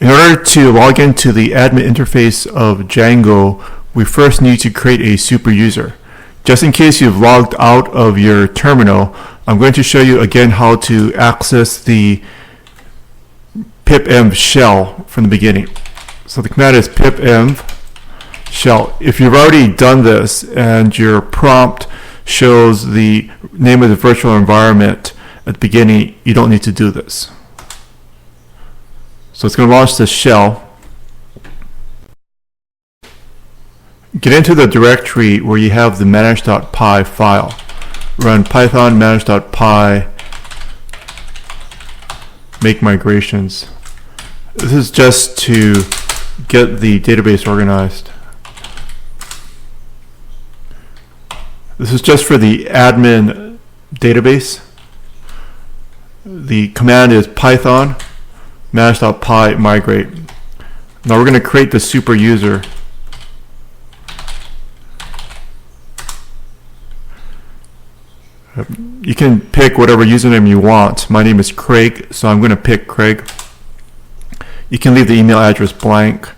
In order to log into the admin interface of Django, we first need to create a super user. Just in case you've logged out of your terminal, I'm going to show you again how to access the pipenv shell from the beginning. So the command is pipenv shell. If you've already done this and your prompt shows the name of the virtual environment at the beginning, you don't need to do this. So it's going to launch the shell. Get into the directory where you have the manage.py file. Run python manage.py, make migrations. This is just to get the database organized. This is just for the admin database. The command is python manage.py migrate. Now we're going to create the super user. You can pick whatever username you want. My name is Craig, so I'm going to pick Craig. You can leave the email address blank.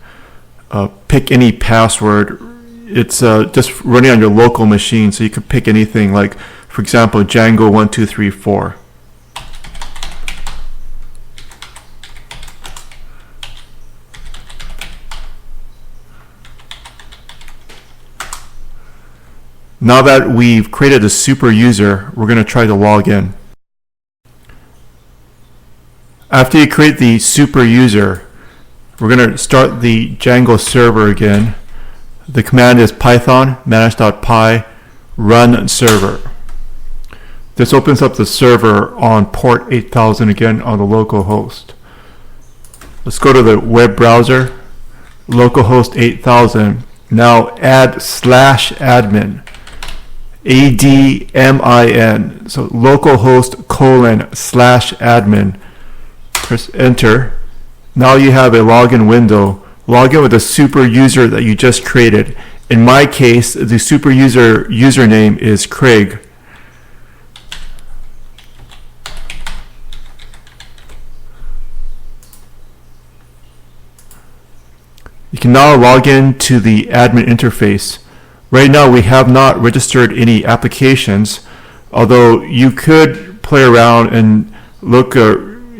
Pick any password. It's just running on your local machine, so you can pick anything like, for example, Django 1234. Now that we've created a super user, we're going to try to log in. After you create the super user, we're going to start the Django server again. The command is python manage.py run server. This opens up the server on port 8000 again on the local host. Let's go to the web browser, localhost 8000. Now add /admin. ADMIN, so localhost :/admin. Press enter. Now you have a login window. Log in with the super user that you just created. In my case, the super user username is Craig. You can now log in to the admin interface. Right now we have not registered any applications, although you could play around and look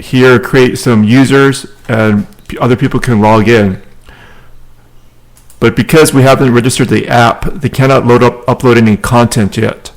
here, create some users, and other people can log in. But because we haven't registered the app, they cannot upload any content yet.